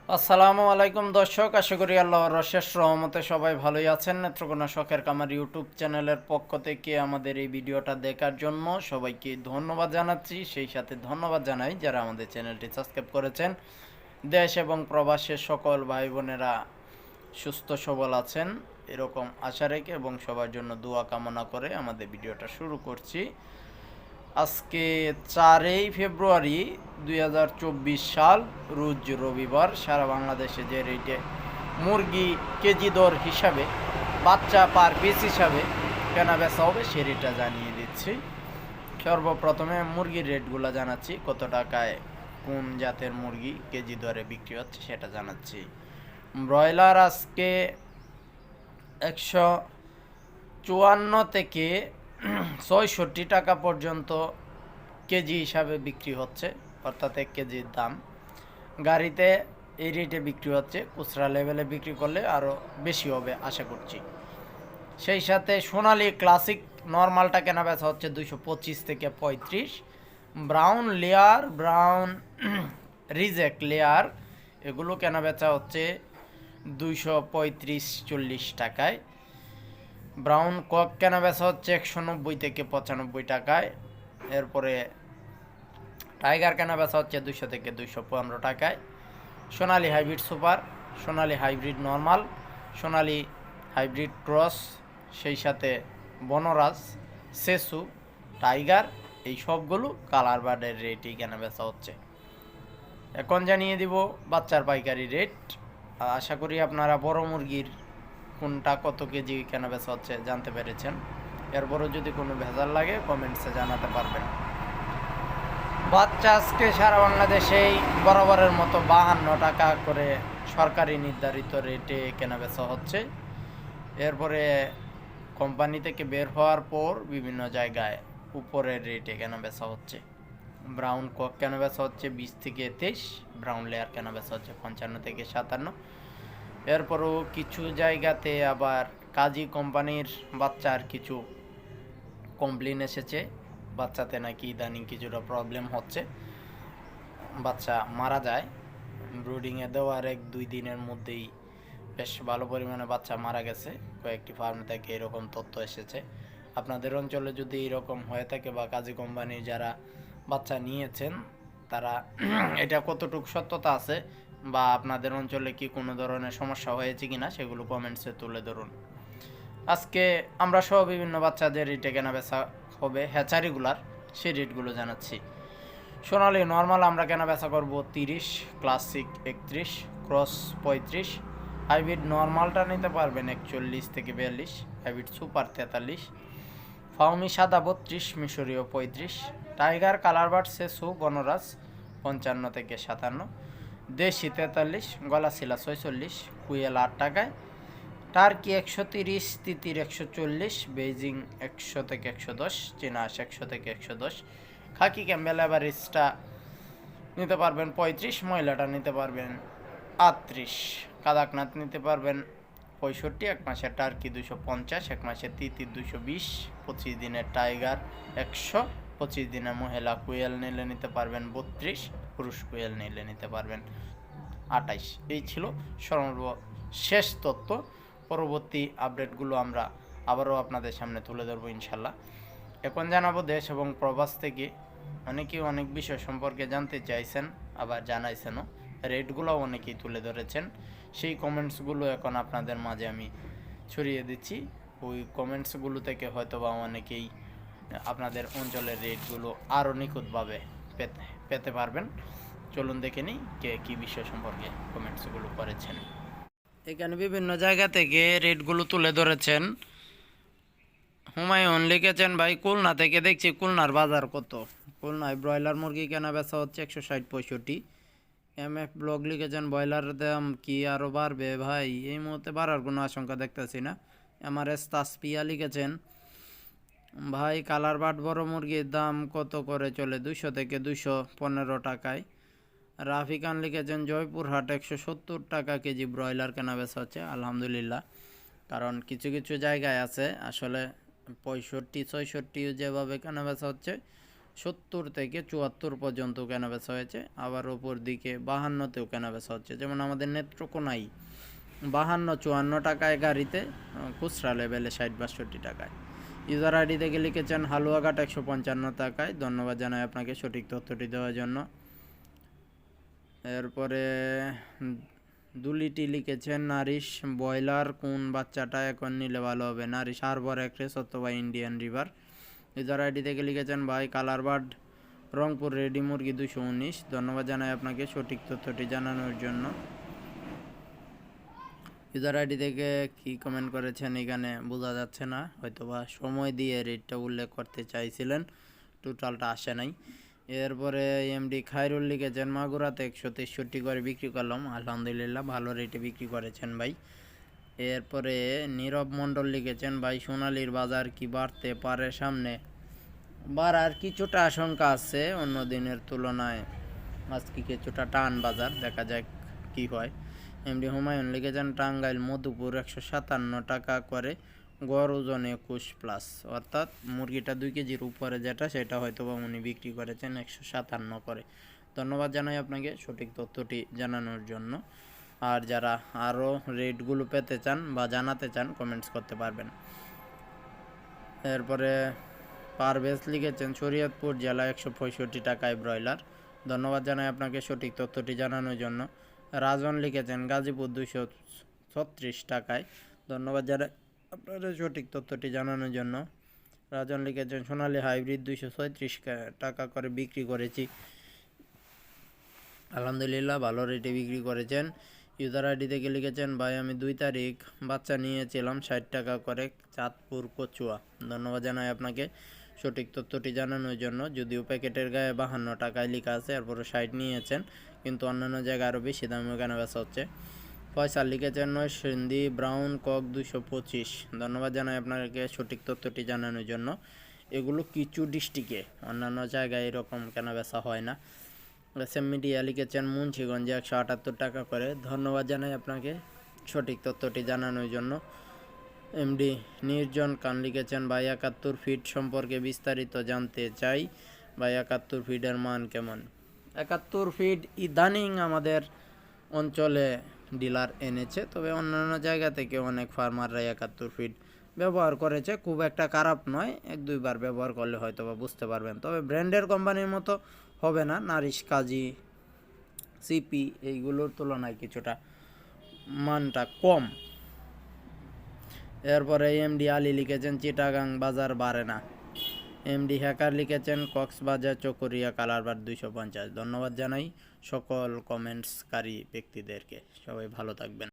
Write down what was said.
আসসালামু আলাইকুম দর্শক, আশা করি আল্লাহর অশেষ রহমতে সবাই ভালোই আছেন। নেত্রকোনা শখের কামার ইউটিউব চ্যানেলের পক্ষ থেকে আমাদের এই ভিডিওটা দেখার জন্য সবাইকে ধন্যবাদ জানাচ্ছি। সেই সাথে ধন্যবাদ জানাই যারা আমাদের চ্যানেলটি সাবস্ক্রাইব করেছেন। দেশ এবং প্রবাসের সকল ভাই বোনেরা সুস্থ সবল আছেন এরকম আশা রেখে এবং সবার জন্য দোয়া কামনা করে আমাদের ভিডিওটা শুরু করছি। আজকে 4 ফেব্রুয়ারি 2024 সাল, রোজ রবিবার। সারা বাংলাদেশে যে রেটে মুরগি কেজি দর হিসাবে, বাচ্চা পার পিস হিসাবে কেনা বেচা হবে সে রেটটা জানিয়ে দিচ্ছি। সর্বপ্রথমে মুরগির রেটগুলো জানাচ্ছি, কত টাকায় কোন জাতের মুরগি কেজি দরে বিক্রি হচ্ছে সেটা জানাচ্ছি। ব্রয়লার আজকে 154 থেকে 66 টাকা পর্যন্ত কেজি হিসাবে বিক্রি হচ্ছে, অর্থাৎ 1 কেজির দাম। গাড়িতে এই রেটে বিক্রি হচ্ছে, খুচরা লেভেলে বিক্রি করলে আরও বেশি হবে আশা করছি। সেই সাথে সোনালি ক্লাসিক নর্মালটা কেনা বেচা হচ্ছে 225 থেকে 35। Brown layer, brown reject layer এগুলো কেনা বেচা হচ্ছে 235-40 টাকায়। ব্রাউন কক কেনা বেচা হচ্ছে 190 থেকে 95 টাকায়। এরপরে টাইগার কেনা বেচা হচ্ছে 200 থেকে 215 টাকায়। সোনালি হাইব্রিড সুপার, সোনালি হাইব্রিড নর্মাল, সোনালি হাইব্রিড ক্রস, সেই সাথে বনরাজ, সেসু, টাইগার, এই সবগুলো কালার বার্ডের রেটই কেনা বেচা হচ্ছে। এখন জানিয়ে দিব বাচ্চার পাইকারি রেট। আশা করি আপনারা বড় মুরগির কোনটা কত কেজি কেনা বেচা হচ্ছে জানতে পেরেছেন। এরপরও যদি কোনো ভেজাল লাগে কমেন্টসে জানাতে পারবেন। বাচ্চা আজকে সারা বাংলাদেশেই বরাবরের মতো 52 টাকা করে সরকারি নির্ধারিত রেটে কেনা বেচা হচ্ছে। এরপরে কোম্পানি থেকে বের হওয়ার পর বিভিন্ন জায়গায় উপরের রেটে কেনা বেচা হচ্ছে। ব্রাউন কক কেনা বেচা হচ্ছে 20 থেকে 23, ব্রাউন লেয়ার কেনা বেচা হচ্ছে 55 থেকে 57। এরপরও কিছু জায়গাতে আবার কাজী কোম্পানির বাচ্চার কিছু কমপ্লেন এসেছে, বাচ্চাতে নাকি ইদানিং কিছুটা প্রবলেম হচ্ছে, বাচ্চা মারা যায়। ব্রুডিংয়ে দেওয়ার 1-2 দিনের মধ্যেই বেশ ভালো পরিমাণে বাচ্চা মারা গেছে। কয়েকটি ফার্ম থেকে এরকম তথ্য এসেছে। আপনাদের অঞ্চলে যদি এরকম হয়ে থাকে বা কাজী কোম্পানির যারা বাচ্চা নিয়েছেন তারা এটা কতটুকু সত্যতা আছে বা আপনাদের অঞ্চলে কি কোনো ধরনের সমস্যা হয়েছে কিনা সেগুলো কমেন্টসে তুলে ধরুন। আজকে আমরা সহ বিভিন্ন বাচ্চাদের রেটে কেনা বেচা হবে, হ্যাচারিগুলার সেই রেটগুলো জানাচ্ছি। সোনালি নর্মাল আমরা কেনা বেচা করবো 30, ক্লাসিক 31, ক্রস 35। হাইব্রিড নর্মালটা নিতে পারবেন 41 থেকে 42, হাইব্রিড সুপার 43, ফাউমি সাদা 32, মিশরীয় 35, টাইগার কালারবার্ড সেসু বনরাজ 55 থেকে 57, দেশি 43, গলাশিলা 46, কুয়েল 8 টাকায়, টার্কি 130, তিতির 140, বেইজিং 100 থেকে 110, চীনা 100 থেকে 110, খাকি ক্যাম্বেল এভারেস্টটা নিতে পারবেন 35, ময়লাটা নিতে পারবেন 38, কাদাকনাথ নিতে পারবেন 65, এক মাসের টার্কি 250, এক মাসের তিতির 220, 25 দিনের টাইগার 100, 25 দিনের মহিলা কুয়েল নিলে নিতে পারবেন 32, পুরুষ কুয়েল নিলে নিতে পারবেন 28। এই ছিল সর্বশেষ তথ্য। পরবর্তী আপডেটগুলো আমরা আবারও আপনাদের সামনে তুলে ধরবো ইনশাল্লাহ। এখন জানাবো দেশ এবং প্রবাস থেকে অনেকেই অনেক বিষয় সম্পর্কে জানতে চাইছেন, আবার জানাইছেনও, রেটগুলো অনেকেই তুলে ধরেছেন। সেই কমেন্টসগুলো এখন আপনাদের মাঝে আমি ছড়িয়ে দিচ্ছি। ওই কমেন্টসগুলো থেকে হয়তো বা অনেকেই আপনাদের অঞ্চলের রেটগুলো আরও নিখুঁতভাবে পেতে পারবেন। চলুন দেখে নিই কে কী বিষয় সম্পর্কে কমেন্টসগুলো করেছেন। এখানে বিভিন্ন জায়গা থেকে রেটগুলো তুলে ধরেছেন। হুমায়ুন লিখেছেন, ভাই খুলনা থেকে দেখছি খুলনার বাজার কত। খুলনায় ব্রয়লার মুরগি কেনা বেচা হচ্ছে 160-65। MF ব্লগ লিখেছেন, ব্রয়লারের দাম কি আরও বাড়বে ভাই? এই মুহূর্তে বাড়ার কোনো আশঙ্কা দেখতেছি না। MRS তাসপিয়া লিখেছেন, ভাই কালার বাট বড় মুরগির দাম কত করে চলে? 200 থেকে 215 টাকায়। রাফি খান লিখেছেন, জয়পুরহাট 170 টাকা কেজি ব্রয়লার কেনা বেচা হচ্ছে। আলহামদুলিল্লাহ, কারণ কিছু কিছু জায়গায় আছে আসলে 65-66 যেভাবে কেনা বেচা হচ্ছে 70 থেকে 74 পর্যন্ত কেনাবেচা হয়েছে, আবার ওপর দিকে 52তেও কেনাবেচা হচ্ছে। যেমন আমাদের নেত্রকোনায় 52-54 টাকায় গাড়িতে, খুচরা লেভেলে 60-62 টাকায়। ইউজার আইডি থেকে লিখেছেন হালুয়াঘাট 155 টাকায়। ধন্যবাদ জানাই আপনাকে সঠিক তথ্যটি দেওয়ার জন্য। এরপরে দুলিটি লিখেছেন নারিশ ব্রয়লার কোন বাচ্চাটা এখন নিলে ভালো হবে, নারিশ হারবার এক্সপ্রেস অথবা ইন্ডিয়ান রিভার। ইউজার আইডি থেকে লিখেছেন ভাই কালারবার্ড রংপুর রেডি মুরগি 219। ধন্যবাদ জানাই আপনাকে সঠিক তথ্যটি জানানোর জন্য। ইউজার আইডি থেকে কি কমেন্ট করেছেন এখানে বোঝা যাচ্ছে না, হয়তোবা সময় দিয়ে রেটটা উল্লেখ করতে চাইছিলেন, টোটালটা আসে নাই। এরপরে এমডি খায়রুল লিখেছেন মাগুরাতে 163 করে বিক্রি করলাম, আলহামদুলিল্লাহ ভালো রেটে বিক্রি করেছেন ভাই। এরপরে নীরব মণ্ডল লিখেছেন ভাই সোনালীর বাজার কি বাড়তে পারে সামনে? বাড়ার কিছুটা আশঙ্কা আছে, অন্য দিনের তুলনায় আজকে কিছুটা টান বাজার, দেখা যাক কি হয়। এমডি হুমায়ুন লিখেছেন টাঙ্গাইল মধুপুর 157 টাকা করে, গড় ওজন 21+, অর্থাৎ মুরগিটা 2 কেজির উপরে যেটা সেটা হয়তো বা উনি বিক্রি করেছেন 157 করে। ধন্যবাদ জানাই আপনাকে সঠিক তথ্যটি জানানোর জন্য। আর যারা আরও রেটগুলো পেতে চান বা জানাতে চান কমেন্টস করতে পারবেন। এরপরে পারভেজ লিখেছেন শরীয়তপুর জেলা 165 টাকায় ব্রয়লার। ধন্যবাদ জানাই আপনাকে সঠিক তথ্যটি জানানোর জন্য। রাজন লিখেছেন গাজীপুর 236 টাকায়। ধন্যবাদ জানাই আপনাদের সঠিক তথ্যটি জানানোর জন্য। রাজন লিখেছেন সোনালী হাইব্রিড 236 টাকা করে বিক্রি করেছি, আলহামদুলিল্লাহ ভালো রেটে বিক্রি করেছেন। ইউজার আইডি থেকে লিখেছেন ভাই আমি 2 তারিখ বাচ্চা নিয়েছিলাম 60 টাকা করে, চাঁদপুর কচুয়া। ধন্যবাদ জানাই আপনাকে সঠিক তথ্যটি জানানোর জন্য। যদিও প্যাকেটের গায়ে 52 টাকায় লেখা আছে, এরপরে 60 নিয়েছেন, কিন্তু অন্যান্য জায়গায় আরও বেশি দামে কেনা বেচা হচ্ছে। ফয়সাল লিখেছেন নরসিংদী ব্রাউন কক 225। ধন্যবাদ জানাই আপনাকে সঠিক তথ্যটি জানানোর জন্য। এগুলো কিছু ডিস্ট্রিক্টে, অন্যান্য জায়গায় এরকম কেনা বেচা হয় না। এসএম মিডিয়া লিখেছেন মুন্সিগঞ্জে 178 টাকা করে। ধন্যবাদ জানাই আপনাকে সঠিক তথ্যটি জানানোর জন্য। এমডি নির্জন খান লিখেছেন ভাই 71 ফিট সম্পর্কে বিস্তারিত জানতে চাই, ভাই 71 ফিটের মান কেমন? 71 ফিট ইদানিং আমাদের অঞ্চলে ডিলার এনেছে, তবে অন্যান্য জায়গা থেকে অনেক ফার্মাররা 71 ফিট ব্যবহার করেছে, খুব একটা খারাপ নয়, 1-2 বার ব্যবহার করলে হয়তো বা বুঝতে পারবেন। তবে ব্র্যান্ডের কোম্পানির মতো হবে না, নারিশ কাজী সিপি এইগুলোর তুলনায় কিছুটা মানটা কম। এরপরে এমডি আলী লিখেছেন চিটাগাং বাজার বাড়ে না। এমডি হ্যাকার লিখেছেন কক্সবাজার চকরিয়া কালারবার 250। ধন্যবাদ জানাই সকল কমেন্টসকারী ব্যক্তিদেরকে, সবাই ভালো থাকবেন।